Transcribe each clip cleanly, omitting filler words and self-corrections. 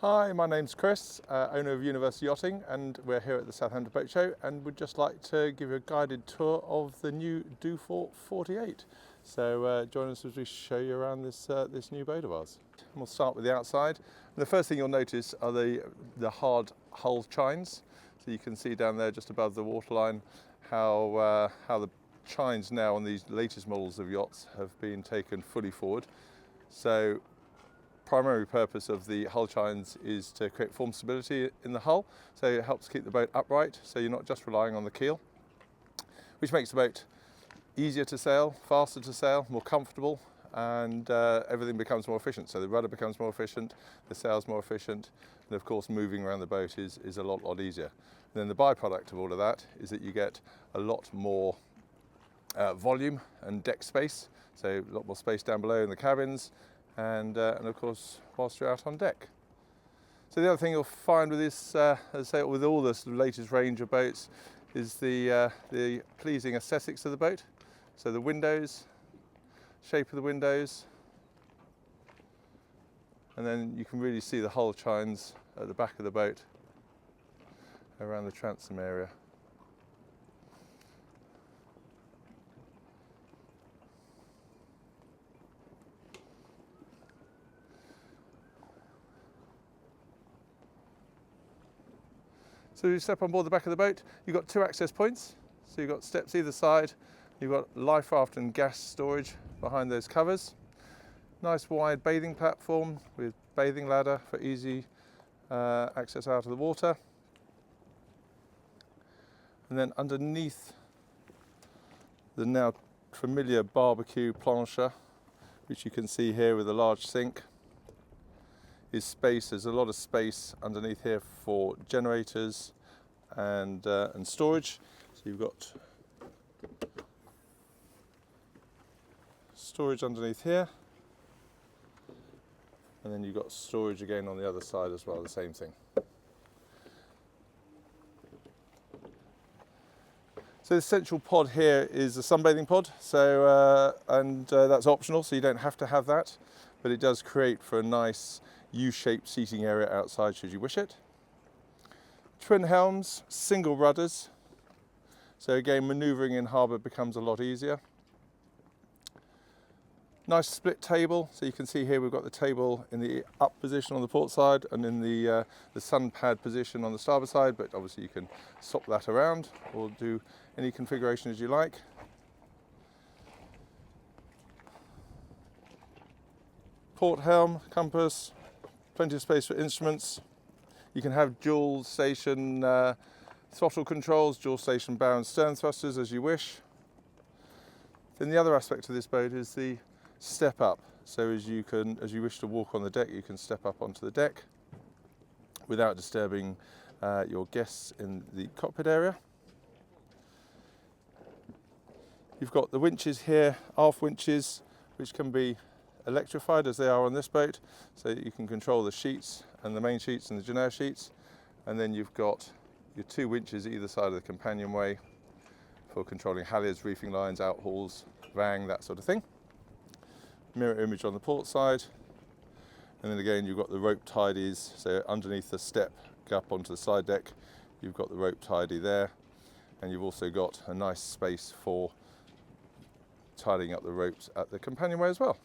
Hi, my name's Chris, owner of Universal Yachting, and we're here at the Southampton Boat Show, and we'd just like to give you a guided tour of the new Dufour 48. So join us as we show you around this new boat of ours. And we'll start with the outside. And the first thing you'll notice are the hard hull chines. So you can see down there just above the waterline how the chines now on these latest models of yachts have been taken fully forward. So primary purpose of the hull chines is to create form stability in the hull, so it helps keep the boat upright, so you're not just relying on the keel, which makes the boat easier to sail, faster to sail, more comfortable, and everything becomes more efficient. So the rudder becomes more efficient, the sail's more efficient, and of course moving around the boat is a lot easier. And then the byproduct of all of that is that you get a lot more volume and deck space, so a lot more space down below in the cabins, and of course whilst you're out on deck. So the other thing you'll find with this, as I say, with all this latest range of boats, is the pleasing aesthetics of the boat. So the windows, shape of the windows, and then you can really see the hull chines at the back of the boat around the transom area. So you step on board the back of the boat, you've got two access points. So you've got steps either side, you've got life raft and gas storage behind those covers. Nice wide bathing platform with bathing ladder for easy access out of the water. And then underneath the now familiar barbecue plancher, which you can see here with a large sink, is space. There's a lot of space underneath here for generators and storage. So you've got storage underneath here, and then you've got storage again on the other side as well, the same thing. So the central pod here is a sunbathing pod, so that's optional, so you don't have to have that, but it does create for a nice U-shaped seating area outside should you wish it. Twin helms, single rudders, so again manoeuvring in harbour becomes a lot easier. Nice split table, so you can see here we've got the table in the up position on the port side and in the sun pad position on the starboard side, but obviously you can swap that around or do any configuration as you like. Port helm, compass, plenty of space for instruments. You can have dual station throttle controls, dual station bow and stern thrusters as you wish. Then the other aspect of this boat is the step up. So as you wish to walk on the deck, you can step up onto the deck without disturbing your guests in the cockpit area. You've got the winches here, aft winches, which can be electrified as they are on this boat, so that you can control the sheets and the main sheets and the genoa sheets. And then you've got your two winches either side of the companionway for controlling halyards, reefing lines, outhauls, vang, that sort of thing. Mirror image on the port side, and then again you've got the rope tidies, so underneath the step up onto the side deck you've got the rope tidy there, and you've also got a nice space for tidying up the ropes at the companionway as well.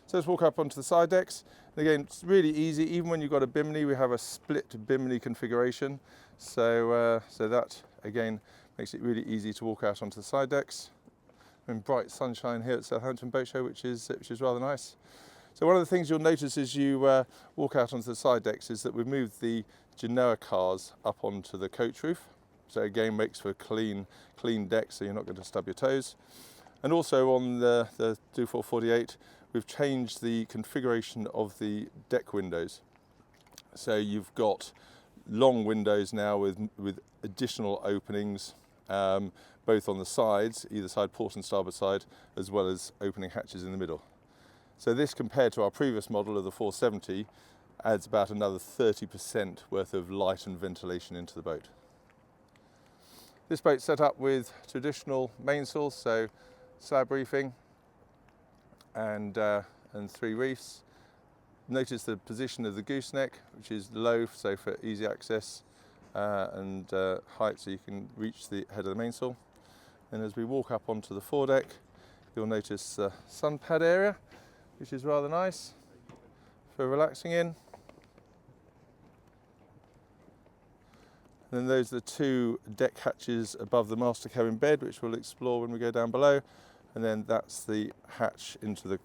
So let's walk up onto the side decks. And again, it's really easy. Even when you've got a bimini, we have a split bimini configuration. So that again makes it really easy to walk out onto the side decks. In bright sunshine here at Southampton Boat Show, which is rather nice. So one of the things you'll notice as you walk out onto the side decks is that we've moved the Genoa cars up onto the coach roof. So again, makes for a clean deck, so you're not going to stub your toes. And also on the Dufour 48, we've changed the configuration of the deck windows. So you've got long windows now with additional openings, both on the sides, either side, port and starboard side, as well as opening hatches in the middle. So this, compared to our previous model of the 470, adds about another 30% worth of light and ventilation into the boat. This boat's set up with traditional mainsails, so slab reefing and 3 reefs, notice the position of the gooseneck, which is low, so for easy access and height, so you can reach the head of the mainsail. And as we walk up onto the foredeck, you'll notice the sun pad area, which is rather nice for relaxing in. And then those are the two deck hatches above the master cabin bed, which we'll explore when we go down below. And then that's the hatch into the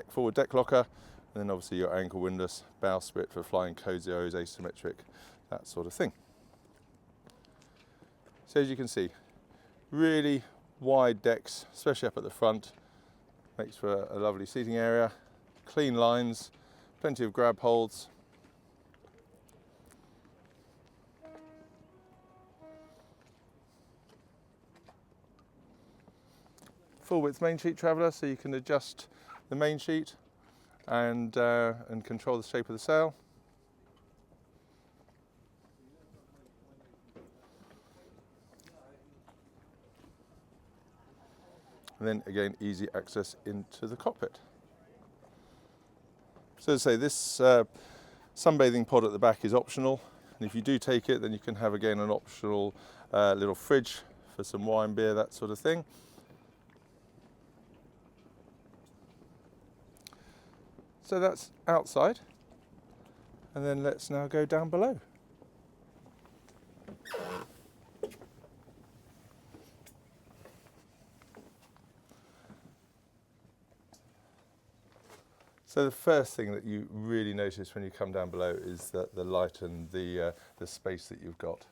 forward deck locker. And then obviously your anchor windlass, bowsprit for flying cozy O's, asymmetric, that sort of thing. So as you can see, really wide decks, especially up at the front. Makes for a lovely seating area. Clean lines, plenty of grab holds. Full width main sheet traveller, so you can adjust the main sheet and control the shape of the sail. And then again, easy access into the cockpit. So as I say, this sunbathing pod at the back is optional. And if you do take it, then you can have again an optional little fridge for some wine, beer, that sort of thing. So that's outside, and then let's now go down below. So the first thing that you really notice when you come down below is the light and the space that you've got.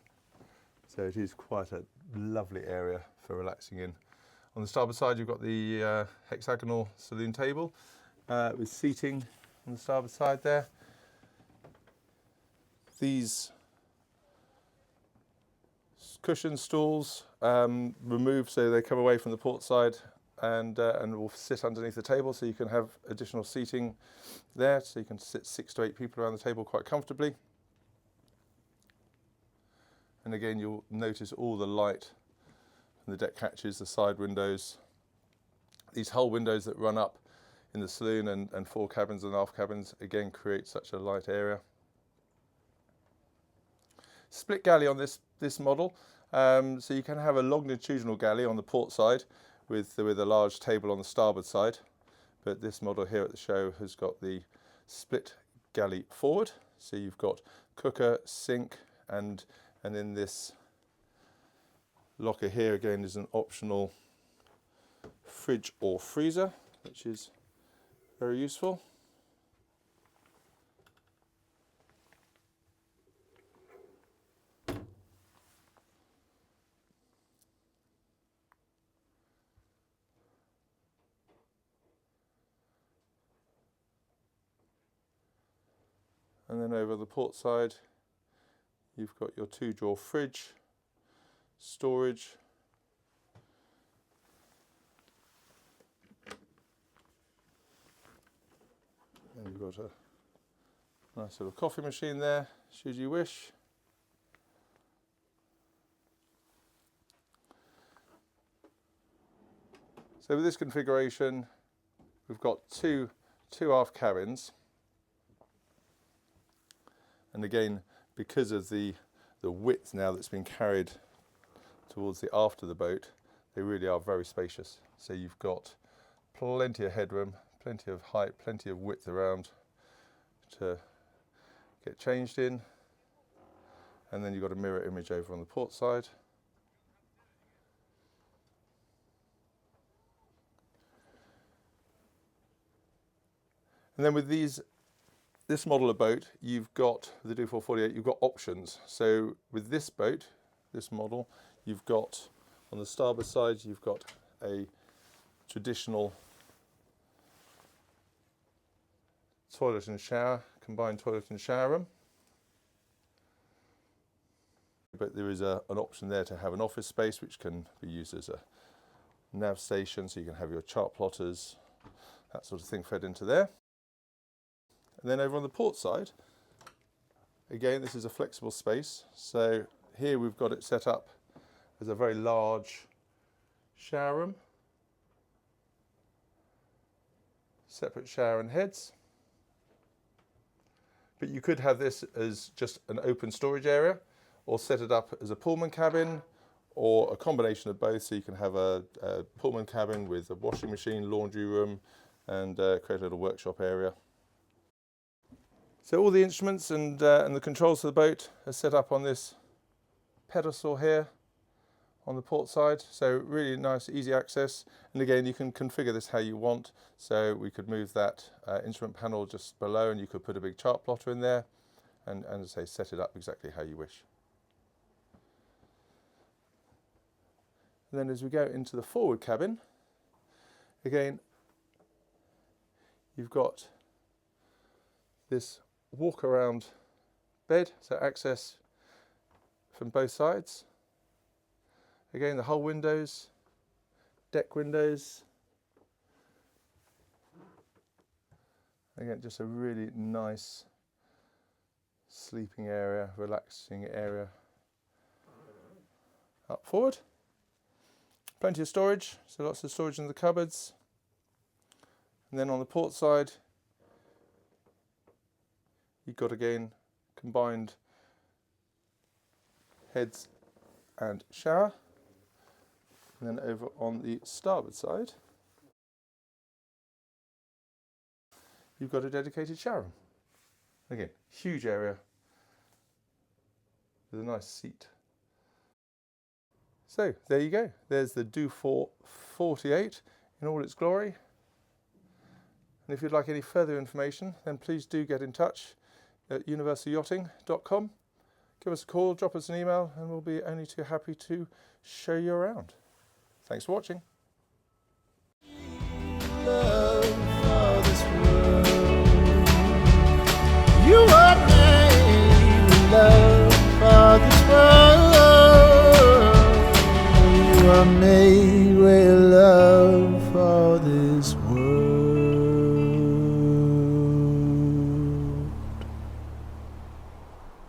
So it is quite a lovely area for relaxing in. On the starboard side, you've got the hexagonal saloon table. With seating on the starboard side there. These cushion stools remove so they come away from the port side and will sit underneath the table, so you can have additional seating there, so you can sit 6 to 8 people around the table quite comfortably. And again, you'll notice all the light from the deck hatches, the side windows, these hull windows that run up in the saloon and fore cabins and aft cabins, again create such a light area. Split galley on this model, so you can have a longitudinal galley on the port side with a large table on the starboard side, but this model here at the show has got the split galley forward, so you've got cooker, sink, and in this locker here again is an optional fridge or freezer, which is very useful. And then over the port side, you've got your 2-drawer fridge, storage, and you've got a nice little coffee machine there, should you wish. So with this configuration, we've got two aft cabins. And again, because of the width now that's been carried towards the aft of the boat, they really are very spacious. So you've got plenty of headroom, plenty of height, plenty of width around to get changed in. And then you've got a mirror image over on the port side. And then with this model of boat, you've got the Dufour 48, you've got options. So with this boat, this model, you've got on the starboard side, you've got a traditional toilet and shower, combined toilet and shower room. But there is an option there to have an office space which can be used as a nav station, so you can have your chart plotters, that sort of thing fed into there. And then over on the port side, again, this is a flexible space. So here we've got it set up as a very large shower room, separate shower and heads. But you could have this as just an open storage area, or set it up as a Pullman cabin, or a combination of both. So you can have a Pullman cabin with a washing machine, laundry room, and create a little workshop area. So all the instruments and the controls for the boat are set up on this pedestal here on the port side. So really nice, easy access. And again, you can configure this how you want. So we could move that instrument panel just below, and you could put a big chart plotter in there, and as I say, set it up exactly how you wish. And then as we go into the forward cabin, again, you've got this walk around bed, so access from both sides. Again, the hull windows, deck windows. Again, just a really nice sleeping area, relaxing area. Up forward. Plenty of storage, so lots of storage in the cupboards. And then on the port side, you've got again combined heads and shower. And then over on the starboard side, you've got a dedicated shower room. Again, huge area with a nice seat. So there you go. There's the Dufour 48 in all its glory. And if you'd like any further information, then please do get in touch at universalyachting.com. Give us a call, drop us an email, and we'll be only too happy to show you around. Thanks for watching. Love for this world. You are made with love for this world. You are made with love